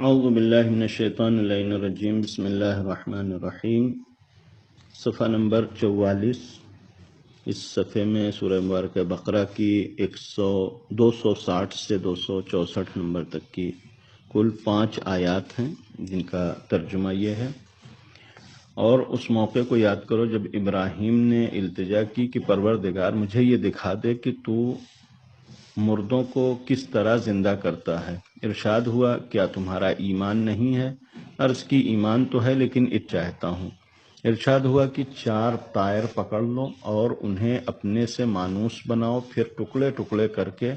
اعوذ باللہ من الشیطان اللعین الرجیم، بسم اللہ الرحمن الرحیم۔ صفحہ نمبر 44۔ اس صفحے میں سورہ مبارکہ بقرہ کی 260 سے 264 نمبر تک کی کل 5 آیات ہیں جن کا ترجمہ یہ ہے۔ اور اس موقع کو یاد کرو جب ابراہیم نے التجا کی کہ پروردگار مجھے یہ دکھا دے کہ تو مردوں کو کس طرح زندہ کرتا ہے۔ ارشاد ہوا کیا تمہارا ایمان نہیں ہے؟ عرض کی ایمان تو ہے لیکن چاہتا ہوں۔ ارشاد ہوا کہ 4 طائر پکڑ لو اور انہیں اپنے سے مانوس بناؤ، پھر ٹکڑے ٹکڑے کر کے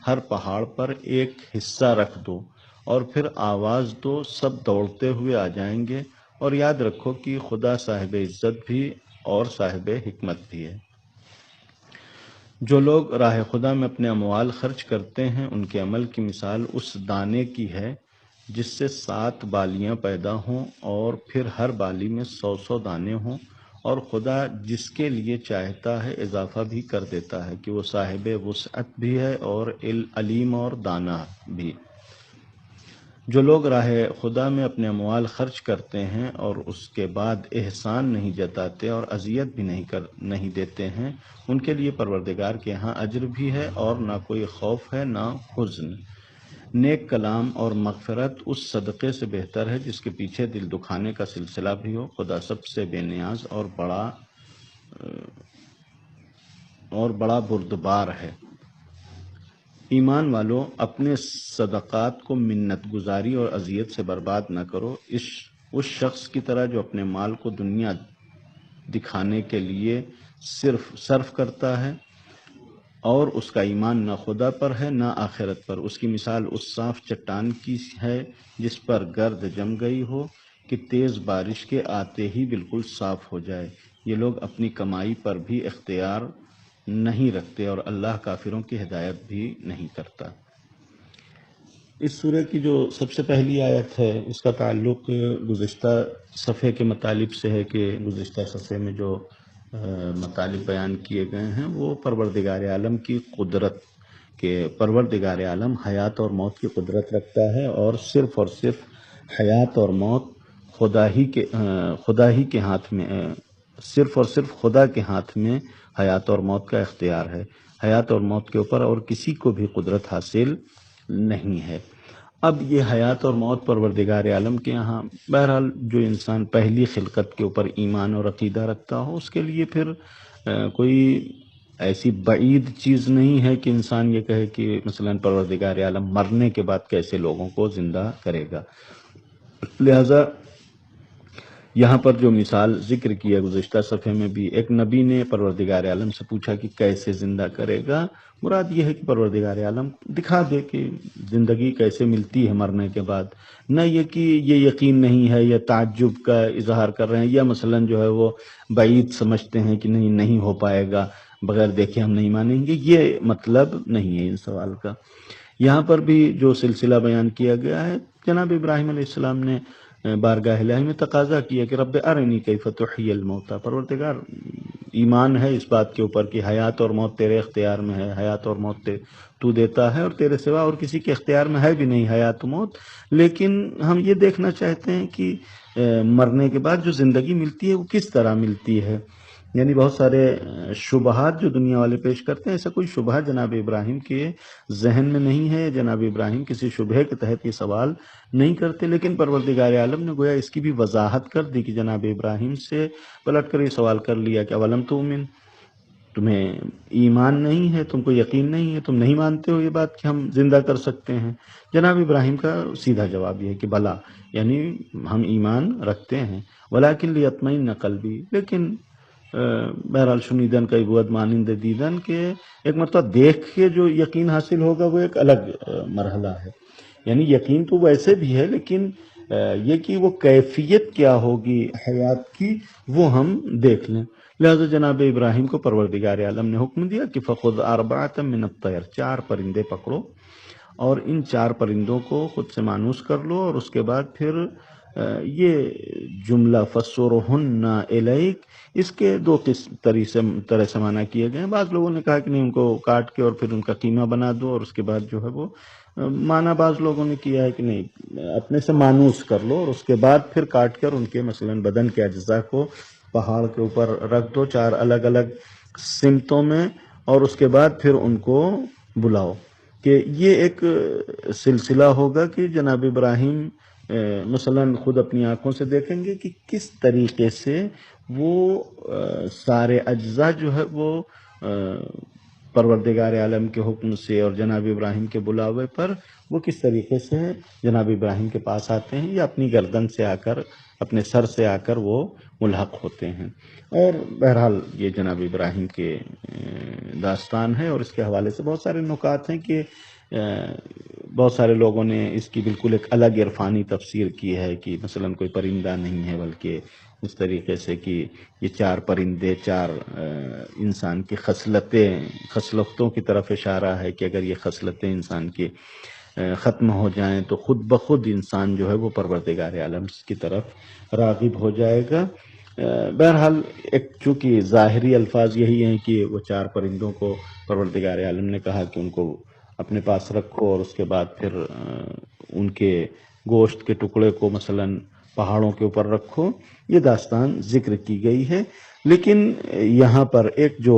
ہر پہاڑ پر ایک حصہ رکھ دو اور پھر آواز دو، سب دوڑتے ہوئے آ جائیں گے۔ اور یاد رکھو کہ خدا صاحب عزت بھی اور صاحب حکمت بھی ہے۔ جو لوگ راہ خدا میں اپنے اموال خرچ کرتے ہیں ان کے عمل کی مثال اس دانے کی ہے جس سے 7 بالیاں پیدا ہوں اور پھر ہر بالی میں 100 دانے ہوں، اور خدا جس کے لیے چاہتا ہے اضافہ بھی کر دیتا ہے کہ وہ صاحب وسعت بھی ہے اور علیم اور دانا بھی۔ جو لوگ راہ خدا میں اپنے اموال خرچ کرتے ہیں اور اس کے بعد احسان نہیں جتاتے اور اذیت بھی نہیں دیتے ہیں، ان کے لیے پروردگار کے ہاں اجر بھی ہے اور نہ کوئی خوف ہے نہ حزن۔ نیک کلام اور مغفرت اس صدقے سے بہتر ہے جس کے پیچھے دل دکھانے کا سلسلہ بھی ہو۔ خدا سب سے بے نیاز اور بڑا بردبار ہے۔ ایمان والو، اپنے صدقات کو منت گزاری اور اذیت سے برباد نہ کرو، اس شخص کی طرح جو اپنے مال کو دنیا دکھانے کے لیے صرف صرف کرتا ہے اور اس کا ایمان نہ خدا پر ہے نہ آخرت پر۔ اس کی مثال اس صاف چٹان کی ہے جس پر گرد جم گئی ہو کہ تیز بارش کے آتے ہی بالکل صاف ہو جائے۔ یہ لوگ اپنی کمائی پر بھی اختیار نہیں رکھتے اور اللہ کافروں کی ہدایت بھی نہیں کرتا۔ اس سورہ کی جو سب سے پہلی آیت ہے اس کا تعلق گزشتہ صفحے کے مطالب سے ہے کہ گزشتہ صفحے میں جو مطالب بیان کیے گئے ہیں وہ پروردگار عالم کی قدرت کہ پروردگار عالم حیات اور موت کی قدرت رکھتا ہے اور صرف حیات اور موت خدا ہی کے ہاتھ میں، صرف اور صرف خدا کے ہاتھ میں حیات اور موت کا اختیار ہے۔ حیات اور موت کے اوپر اور کسی کو بھی قدرت حاصل نہیں ہے۔ اب یہ حیات اور موت پروردگار عالم کے یہاں، بہرحال جو انسان پہلی خلقت کے اوپر ایمان اور عقیدہ رکھتا ہو اس کے لیے پھر کوئی ایسی بعید چیز نہیں ہے کہ انسان یہ کہے کہ مثلا پروردگار عالم مرنے کے بعد کیسے لوگوں کو زندہ کرے گا۔ لہذا یہاں پر جو مثال ذکر کیا گزشتہ صفحے میں بھی، ایک نبی نے پروردگار عالم سے پوچھا کہ کیسے زندہ کرے گا۔ مراد یہ ہے کہ پروردگار عالم دکھا دے کہ زندگی کیسے ملتی ہے مرنے کے بعد، نہ یہ کہ یہ یقین نہیں ہے یا تعجب کا اظہار کر رہے ہیں یا مثلا جو ہے وہ بعید سمجھتے ہیں کہ نہیں ہو پائے گا، بغیر دیکھے ہم نہیں مانیں گے، یہ مطلب نہیں ہے ان سوال کا۔ یہاں پر بھی جو سلسلہ بیان کیا گیا ہے، جناب ابراہیم علیہ السلام نے بارگاہ الہی میں تقاضا کیا کہ رب ارنی کیف تحیی الموتى، پروردگار ایمان ہے اس بات کے اوپر کہ حیات اور موت تیرے اختیار میں ہے، حیات اور موت تو دیتا ہے اور تیرے سوا اور کسی کے اختیار میں ہے بھی نہیں حیات و موت، لیکن ہم یہ دیکھنا چاہتے ہیں کہ مرنے کے بعد جو زندگی ملتی ہے وہ کس طرح ملتی ہے۔ یعنی بہت سارے شبہات جو دنیا والے پیش کرتے ہیں، ایسا کوئی شبہ جناب ابراہیم کے ذہن میں نہیں ہے، جناب ابراہیم کسی شبہے کے تحت یہ سوال نہیں کرتے، لیکن پروردگار عالم نے گویا اس کی بھی وضاحت کر دی کہ جناب ابراہیم سے پلٹ کر یہ سوال کر لیا کہ اولم تؤمن، تمہیں ایمان نہیں ہے، تم کو یقین نہیں ہے، تم نہیں مانتے ہو یہ بات کہ ہم زندہ کر سکتے ہیں؟ جناب ابراہیم کا سیدھا جواب یہ ہے کہ بلا، یعنی ہم ایمان رکھتے ہیں، ولیکن لیطمئن قلبی، لیکن بہرحال شنیدن کئی بود مانند دیدن کہ ایک مرتبہ دیکھ کے جو یقین حاصل ہوگا وہ ایک الگ مرحلہ ہے۔ یعنی یقین تو ویسے بھی ہے لیکن یہ کہ وہ کیفیت کیا ہوگی حیات کی وہ ہم دیکھ لیں۔ لہذا جناب ابراہیم کو پروردگار عالم نے حکم دیا کہ فخذ 4 من الطیر، 4 پرندے پکڑو اور ان 4 پرندوں کو خود سے مانوس کر لو اور اس کے بعد پھر یہ جملہ فَسُرْهُنَّ إِلَيْكَ، اس کے دو طرح سے معنی کیے گئے ہیں۔ بعض لوگوں نے کہا کہ نہیں، ان کو کاٹ کے اور پھر ان کا قیمہ بنا دو اور اس کے بعد جو ہے وہ معنی بعض لوگوں نے کیا ہے کہ نہیں، اپنے سے مانوس کر لو اور اس کے بعد پھر کاٹ کر ان کے مثلاً بدن کے اجزاء کو پہاڑ کے اوپر رکھ دو 4 الگ الگ سمتوں میں، اور اس کے بعد پھر ان کو بلاؤ، کہ یہ ایک سلسلہ ہوگا کہ جناب ابراہیم مثلاً خود اپنی آنکھوں سے دیکھیں گے کہ کس طریقے سے وہ سارے اجزاء جو ہے وہ پروردگار عالم کے حکم سے اور جناب ابراہیم کے بلاوے پر وہ کس طریقے سے جناب ابراہیم کے پاس آتے ہیں، یا اپنی گردن سے آ کر، اپنے سر سے آ کر وہ ملحق ہوتے ہیں۔ اور بہرحال یہ جناب ابراہیم کے داستان ہے، اور اس کے حوالے سے بہت سارے نکات ہیں کہ بہت سارے لوگوں نے اس کی بالکل ایک الگ عرفانی تفسیر کی ہے کہ مثلا کوئی پرندہ نہیں ہے، بلکہ اس طریقے سے کہ یہ 4 پرندے 4 انسان کی خصلتوں کی طرف اشارہ ہے کہ اگر یہ خصلتیں انسان کی ختم ہو جائیں تو خود بخود انسان جو ہے وہ پروردگار عالم کی طرف راغب ہو جائے گا۔ بہرحال ایک چونکہ ظاہری الفاظ یہی ہیں کہ وہ 4 پرندوں کو پروردگار عالم نے کہا کہ ان کو اپنے پاس رکھو اور اس کے بعد پھر ان کے گوشت کے ٹکڑے کو مثلاً پہاڑوں کے اوپر رکھو، یہ داستان ذکر کی گئی ہے۔ لیکن یہاں پر ایک جو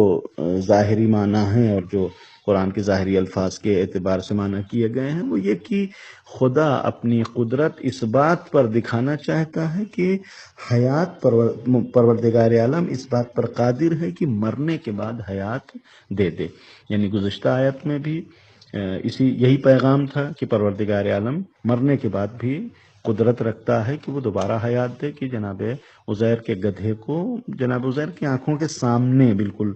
ظاہری معنی ہے اور جو قرآن کے ظاہری الفاظ کے اعتبار سے معنی کیے گئے ہیں، وہ یہ کہ خدا اپنی قدرت اس بات پر دکھانا چاہتا ہے کہ حیات پروردگار عالم اس بات پر قادر ہے کہ مرنے کے بعد حیات دے دے۔ یعنی گزشتہ آیت میں بھی یہی پیغام تھا کہ پروردگار عالم مرنے کے بعد بھی قدرت رکھتا ہے کہ وہ دوبارہ حیات دے، کہ جناب عزیر کے گدھے کو جناب عزیر کی آنکھوں کے سامنے بالکل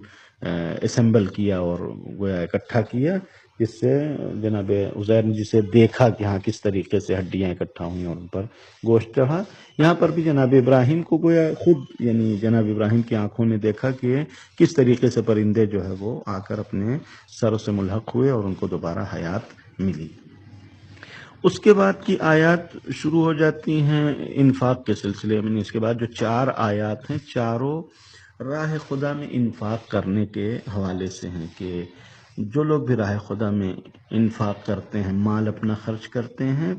اسمبل کیا اور گویا اکٹھا کیا، جس سے جناب عزیر نے جسے دیکھا کہ ہاں کس طریقے سے ہڈیاں اکٹھا ہوئیں اور ان پر گوشت چڑھا۔ یہاں پر بھی جناب ابراہیم کو گویا خود یعنی جناب ابراہیم کی آنکھوں نے دیکھا کہ کس طریقے سے پرندے جو ہے وہ آ کر اپنے سر سے ملحق ہوئے اور ان کو دوبارہ حیات ملی۔ اس کے بعد کی آیات شروع ہو جاتی ہیں انفاق کے سلسلے میں۔ اس کے بعد جو 4 آیات ہیں، چاروں راہ خدا میں انفاق کرنے کے حوالے سے ہیں، کہ جو لوگ بھی راہ خدا میں انفاق کرتے ہیں، مال اپنا خرچ کرتے ہیں،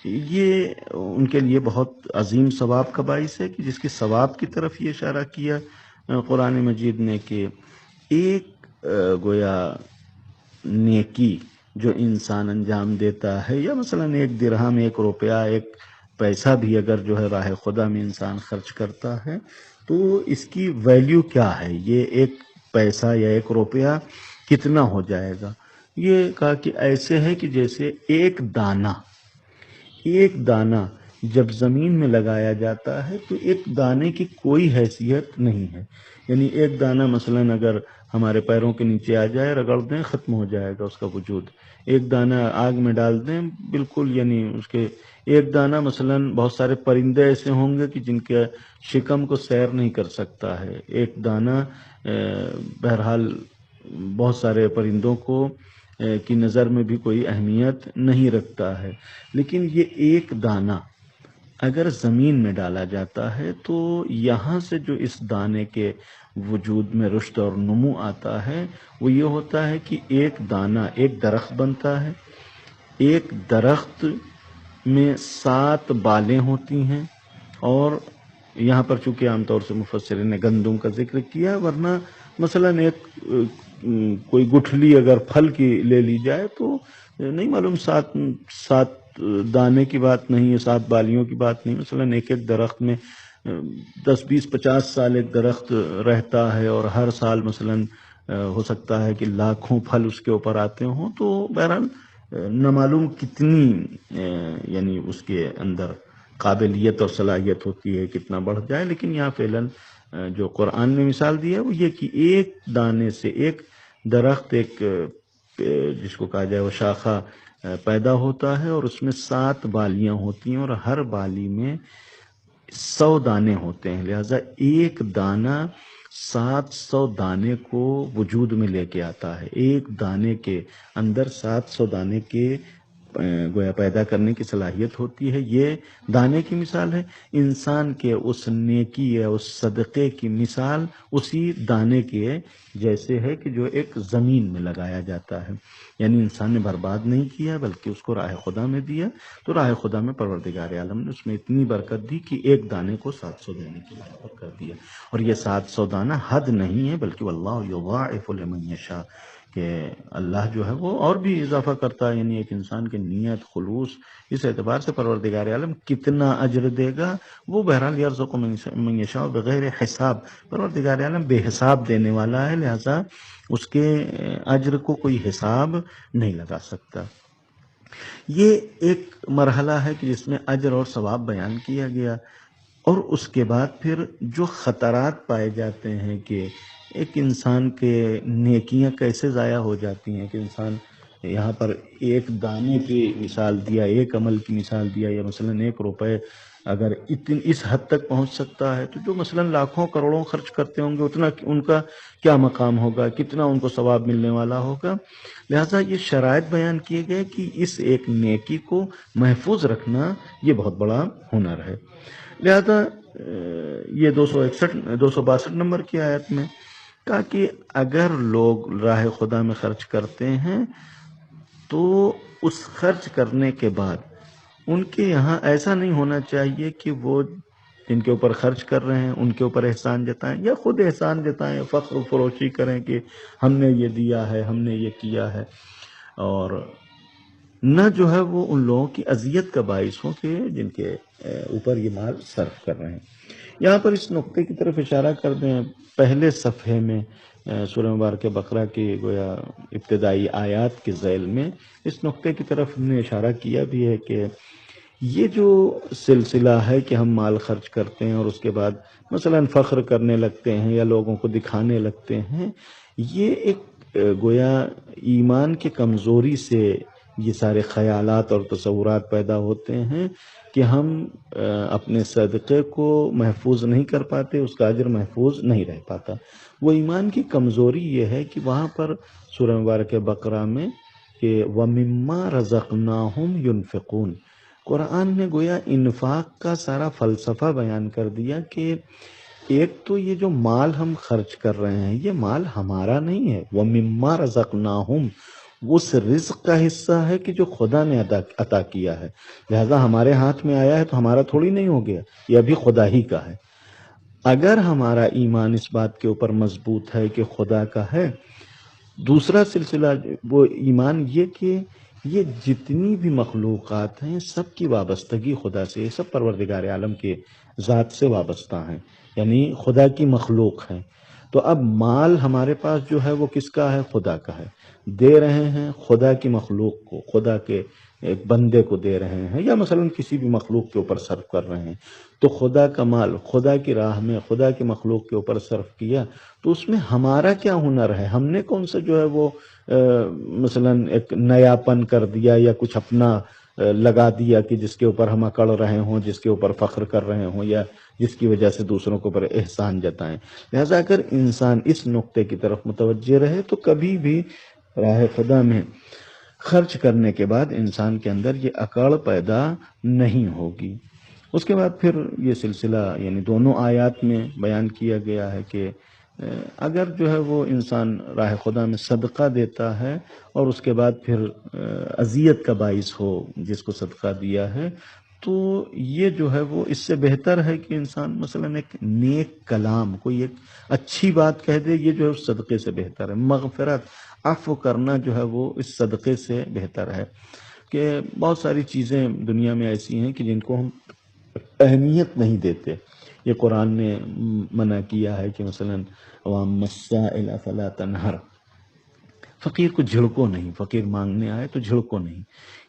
یہ ان کے لیے بہت عظیم ثواب کا باعث ہے، کہ جس کے ثواب کی طرف یہ اشارہ کیا قرآن مجید نے کہ ایک گویا نیکی جو انسان انجام دیتا ہے، یا مثلا 1 درہم 1 روپیہ 1 پیسہ بھی اگر جو ہے راہ خدا میں انسان خرچ کرتا ہے تو اس کی ویلیو کیا ہے، یہ 1 پیسہ یا 1 روپیہ کتنا ہو جائے گا۔ یہ کہا کہ ایسے ہے کہ جیسے ایک دانہ جب زمین میں لگایا جاتا ہے تو ایک دانے کی کوئی حیثیت نہیں ہے، یعنی ایک دانہ مثلا اگر ہمارے پیروں کے نیچے آ جائے، رگڑ دیں، ختم ہو جائے گا اس کا وجود۔ ایک دانہ آگ میں ڈال دیں، بالکل یعنی اس کے ایک دانہ مثلا بہت سارے پرندے ایسے ہوں گے کہ جن کے شکم کو سیر نہیں کر سکتا ہے۔ ایک دانہ بہرحال بہت سارے پرندوں کو کی نظر میں بھی کوئی اہمیت نہیں رکھتا ہے، لیکن یہ ایک دانہ اگر زمین میں ڈالا جاتا ہے تو یہاں سے جو اس دانے کے وجود میں رشد اور نمو آتا ہے وہ یہ ہوتا ہے کہ ایک دانہ ایک درخت بنتا ہے۔ ایک درخت میں 7 بالیں ہوتی ہیں، اور یہاں پر چونکہ عام طور سے مفسرین نے گندم کا ذکر کیا، ورنہ مثلا ایک کوئی گٹھلی اگر پھل کی لے لی جائے تو نہیں معلوم 7 دانے کی بات نہیں ہے، 7 بالیوں کی بات نہیں، مثلا ایک درخت میں 10 20 50 سال ایک درخت رہتا ہے، اور ہر سال مثلا ہو سکتا ہے کہ لاکھوں پھل اس کے اوپر آتے ہوں، تو بہرحال نامعلوم کتنی یعنی اس کے اندر قابلیت اور صلاحیت ہوتی ہے، کتنا بڑھ جائے۔ لیکن یہاں فعلاً جو قرآن نے مثال دی ہے وہ یہ کہ ایک دانے سے ایک درخت، ایک جس کو کہا جائے وہ شاخہ پیدا ہوتا ہے، اور اس میں 7 بالیاں ہوتی ہیں، اور ہر بالی میں 100 دانے ہوتے ہیں، لہذا ایک دانہ 700 دانے کو وجود میں لے کے آتا ہے۔ ایک دانے کے اندر 700 دانے کے گویا پیدا کرنے کی صلاحیت ہوتی ہے. یہ دانے کی مثال ہے. انسان کے اس نیکی یا اس صدقے کی مثال اسی دانے کے جیسے ہے کہ جو ایک زمین میں لگایا جاتا ہے. یعنی انسان نے برباد نہیں کیا بلکہ اس کو راہ خدا میں دیا. تو راہ خدا میں پروردگار عالم نے اس میں اتنی برکت دی کہ ایک دانے کو 700 دینے کی برابر کر دیا. اور یہ 700 دانہ حد نہیں ہے بلکہ واللہ یضاعف لمن یشاء، کہ اللہ جو ہے وہ اور بھی اضافہ کرتا ہے. یعنی ایک انسان کے نیت خلوص اس اعتبار سے پروردگار عالم کتنا اجر دے گا وہ بہرحال یرزق من یشاء بغیر حساب. پروردگار عالم بے حساب دینے والا ہے، لہذا اس کے اجر کو کوئی حساب نہیں لگا سکتا. یہ ایک مرحلہ ہے کہ جس میں اجر اور ثواب بیان کیا گیا. اور اس کے بعد پھر جو خطرات پائے جاتے ہیں کہ ایک انسان کے نیکیاں کیسے ضائع ہو جاتی ہیں، کہ انسان یہاں پر ایک دانے کی مثال دیا، ایک عمل کی مثال دیا، یا مثلا 1 روپے اگر اس حد تک پہنچ سکتا ہے تو جو مثلا لاکھوں کروڑوں خرچ کرتے ہوں گے اتنا ان کا کیا مقام ہوگا، کتنا ان کو ثواب ملنے والا ہوگا. لہذا یہ شرائط بیان کیے گئے کہ اس ایک نیکی کو محفوظ رکھنا یہ بہت بڑا ہنر ہے. لہذا یہ 262 نمبر کی آیت میں کہا کہ اگر لوگ راہ خدا میں خرچ کرتے ہیں تو اس خرچ کرنے کے بعد ان کے یہاں ایسا نہیں ہونا چاہیے کہ وہ جن کے اوپر خرچ کر رہے ہیں ان کے اوپر احسان جتائیں یا خود احسان جتائیں، فخر و فروشی کریں کہ ہم نے یہ دیا ہے، ہم نے یہ کیا ہے، اور نہ جو ہے وہ ان لوگوں کی اذیت کا باعث ہو کہ جن کے اوپر یہ مال صرف کر رہے ہیں. یہاں پر اس نقطے کی طرف اشارہ کر دیں. پہلے صفحے میں سورہ مبارکہ بقرہ کی گویا ابتدائی آیات کے ذیل میں اس نقطے کی طرف ہم نے اشارہ کیا بھی ہے کہ یہ جو سلسلہ ہے کہ ہم مال خرچ کرتے ہیں اور اس کے بعد مثلا فخر کرنے لگتے ہیں یا لوگوں کو دکھانے لگتے ہیں، یہ ایک گویا ایمان کی کمزوری سے یہ سارے خیالات اور تصورات پیدا ہوتے ہیں کہ ہم اپنے صدقے کو محفوظ نہیں کر پاتے، اس کا اجر محفوظ نہیں رہ پاتا. وہ ایمان کی کمزوری یہ ہے کہ وہاں پر سورہ مبارکہ بقرہ میں کہ وَمِمَّا رَزَقْنَاهُمْ يُنْفِقُونَ، قرآن نے گویا انفاق کا سارا فلسفہ بیان کر دیا کہ ایک تو یہ جو مال ہم خرچ کر رہے ہیں یہ مال ہمارا نہیں ہے. وَمِمَّا رَزَقْنَاهُمْ، اس رزق کا حصہ ہے کہ جو خدا نے عطا کیا ہے، لہذا ہمارے ہاتھ میں آیا ہے تو ہمارا تھوڑی نہیں ہو گیا، یہ ابھی خدا ہی کا ہے. اگر ہمارا ایمان اس بات کے اوپر مضبوط ہے کہ خدا کا ہے، دوسرا سلسلہ وہ ایمان یہ کہ یہ جتنی بھی مخلوقات ہیں سب کی وابستگی خدا سے، سب پروردگار عالم کے ذات سے وابستہ ہیں، یعنی خدا کی مخلوق ہیں. تو اب مال ہمارے پاس جو ہے وہ کس کا ہے؟ خدا کا ہے. دے رہے ہیں خدا کی مخلوق کو، خدا کے ایک بندے کو دے رہے ہیں، یا مثلا کسی بھی مخلوق کے اوپر صرف کر رہے ہیں، تو خدا کا مال خدا کی راہ میں خدا کی مخلوق کے اوپر صرف کیا تو اس میں ہمارا کیا ہنر ہے؟ ہم نے کون سا جو ہے وہ مثلا ایک نیا پن کر دیا یا کچھ اپنا لگا دیا کہ جس کے اوپر ہم اکڑ رہے ہوں، جس کے اوپر فخر کر رہے ہوں، یا جس کی وجہ سے دوسروں کے اوپر احسان جتائیں. لہذا اگر انسان اس نقطے کی طرف متوجہ رہے تو کبھی بھی راہ خدا میں خرچ کرنے کے بعد انسان کے اندر یہ اکڑ پیدا نہیں ہوگی. اس کے بعد پھر یہ سلسلہ یعنی دونوں آیات میں بیان کیا گیا ہے کہ اگر جو ہے وہ انسان راہ خدا میں صدقہ دیتا ہے اور اس کے بعد پھر اذیت کا باعث ہو جس کو صدقہ دیا ہے، تو یہ جو ہے وہ اس سے بہتر ہے کہ انسان مثلا ایک نیک کلام، کوئی ایک اچھی بات کہہ دے، یہ جو ہے اس صدقے سے بہتر ہے. مغفرت، عفو کرنا جو ہے وہ اس صدقے سے بہتر ہے. کہ بہت ساری چیزیں دنیا میں ایسی ہیں کہ جن کو ہم اہمیت نہیں دیتے. یہ قرآن نے منع کیا ہے کہ مثلا وَأَمَّا السَّائِلَ فَلَا تَنْهَرْ، فقیر کو جھڑکو نہیں، فقیر مانگنے آئے تو جھڑکو نہیں.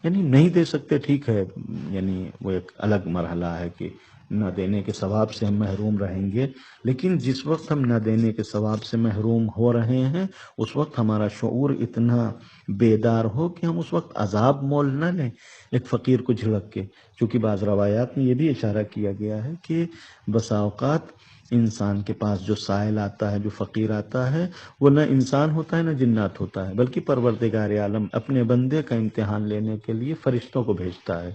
یعنی نہیں دے سکتے ٹھیک ہے، یعنی وہ ایک الگ مرحلہ ہے کہ نہ دینے کے ثواب سے ہم محروم رہیں گے، لیکن جس وقت ہم نہ دینے کے ثواب سے محروم ہو رہے ہیں اس وقت ہمارا شعور اتنا بیدار ہو کہ ہم اس وقت عذاب مول نہ لیں ایک فقیر کو جھڑک کے. چونکہ بعض روایات میں یہ بھی اشارہ کیا گیا ہے کہ بسا اوقات انسان کے پاس جو سائل آتا ہے، جو فقیر آتا ہے، وہ نہ انسان ہوتا ہے نہ جنات ہوتا ہے، بلکہ پروردگار عالم اپنے بندے کا امتحان لینے کے لیے فرشتوں کو بھیجتا ہے.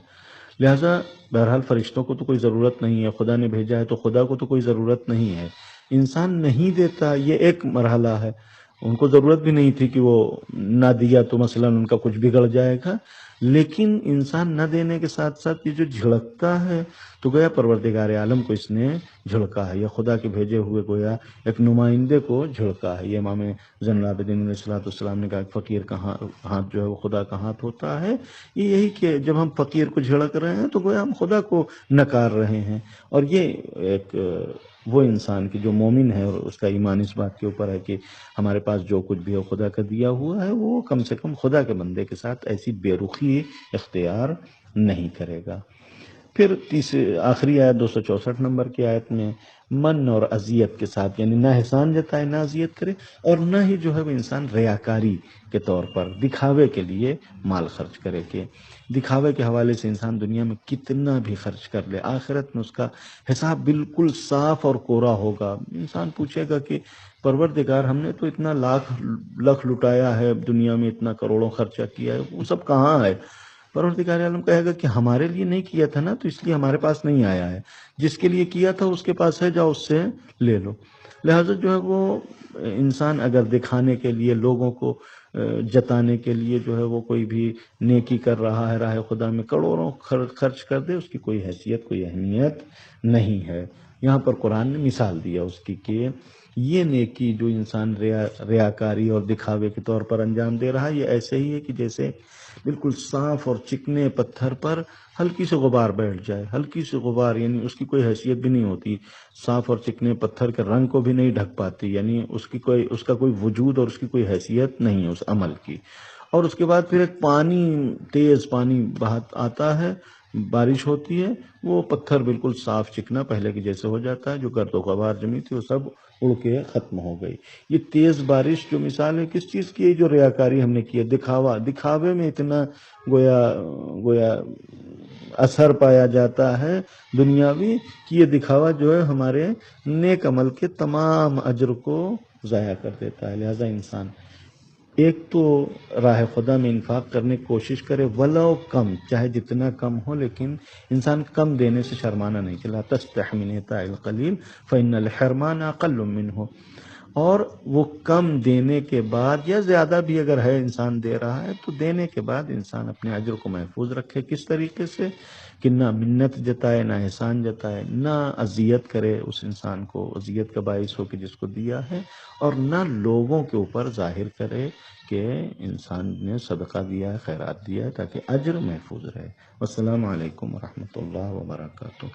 لہذا بہرحال فرشتوں کو تو کوئی ضرورت نہیں ہے، خدا نے بھیجا ہے تو خدا کو تو کوئی ضرورت نہیں ہے. انسان نہیں دیتا، یہ ایک مرحلہ ہے. ان کو ضرورت بھی نہیں تھی کہ وہ نہ دیا تو مثلا ان کا کچھ بگڑ جائے گا، لیکن انسان نہ دینے کے ساتھ ساتھ یہ جو جھڑکتا ہے تو گویا پروردگار عالم کو اس نے جھڑکا ہے، یا خدا کے بھیجے ہوئے گویا ایک نمائندے کو جھڑکا ہے. یہ امام زین العابدین علیہ السلام نے کہا کہ فقیر کا ہاتھ جو ہے وہ خدا کا ہاتھ ہوتا ہے. یہ یہی کہ جب ہم فقیر کو جھڑک رہے ہیں تو گویا ہم خدا کو نکار رہے ہیں. اور یہ ایک وہ انسان کی جو مومن ہے اور اس کا ایمان اس بات کے اوپر ہے کہ ہمارے پاس جو کچھ بھی ہے خدا کا دیا ہوا ہے، وہ کم سے کم خدا کے بندے کے ساتھ ایسی بے رخی اختیار نہیں کرے گا. پھر آخری آیت 264 نمبر کی آیت میں من اور اذیت کے ساتھ، یعنی نہ احسان جتائے نہ اذیت کرے، اور نہ ہی جو ہے وہ انسان ریاکاری کے طور پر دکھاوے کے لیے مال خرچ کرے. کہ دکھاوے کے حوالے سے انسان دنیا میں کتنا بھی خرچ کر لے، آخرت میں اس کا حساب بالکل صاف اور کوڑا ہوگا. انسان پوچھے گا کہ پروردگار ہم نے تو اتنا لاکھ لٹایا ہے دنیا میں، اتنا کروڑوں خرچہ کیا ہے، وہ سب کہاں ہے؟ پروردگار عالم کہے گا کہ ہمارے لیے نہیں کیا تھا نا، تو اس لیے ہمارے پاس نہیں آیا ہے. جس کے لیے کیا تھا اس کے پاس ہے، جاؤ اس سے لے لو. لہذا جو ہے وہ انسان اگر دکھانے کے لیے، لوگوں کو جتانے کے لیے جو ہے وہ کوئی بھی نیکی کر رہا ہے راہ خدا میں، کروڑوں خرچ کر دے، اس کی کوئی حیثیت، کوئی اہمیت نہیں ہے. یہاں پر قرآن نے مثال دیا اس کی کہ یہ نیکی جو انسان ریاکاری اور دکھاوے کے طور پر انجام دے رہا ہے، یہ ایسے ہی ہے کہ جیسے بالکل صاف اور چکنے پتھر پر ہلکی سے غبار بیٹھ جائے. ہلکی سے غبار یعنی اس کی کوئی حیثیت بھی نہیں ہوتی، صاف اور چکنے پتھر کے رنگ کو بھی نہیں ڈھک پاتی، یعنی اس کا کوئی وجود اور اس کی کوئی حیثیت نہیں ہے اس عمل کی. اور اس کے بعد پھر ایک تیز پانی بہت آتا ہے، بارش ہوتی ہے، وہ پتھر بالکل صاف چکنا پہلے کے جیسے ہو جاتا ہے، جو گرد و غبار جمی تھی وہ سب اڑ کے ختم ہو گئی. یہ تیز بارش جو مثال ہے کس چیز کی ہے؟ جو ریاکاری ہم نے کی ہے، دکھاوے میں اتنا گویا اثر پایا جاتا ہے دنیاوی کہ یہ دکھاوا جو ہے ہمارے نیک عمل کے تمام اجر کو ضائع کر دیتا ہے. لہذا انسان ایک تو راہ خدا میں انفاق کرنے کی کوشش کرے، ولو کم، چاہے جتنا کم ہو، لیکن انسان کم دینے سے شرمانا نہیں چلا. تستح من عطاء القلیل فإن الحرمان اقل منه. اور وہ کم دینے کے بعد یا زیادہ بھی اگر ہے انسان دے رہا ہے تو دینے کے بعد انسان اپنے اجر کو محفوظ رکھے. کس طریقے سے؟ کہ نہ منت جتائے، نہ احسان جتائے، نہ اذیت کرے اس انسان کو، اذیت کا باعث ہو کہ جس کو دیا ہے، اور نہ لوگوں کے اوپر ظاہر کرے کہ انسان نے صدقہ دیا ہے، خیرات دیا ہے، تاکہ اجر محفوظ رہے. والسلام علیکم ورحمۃ اللہ وبرکاتہ.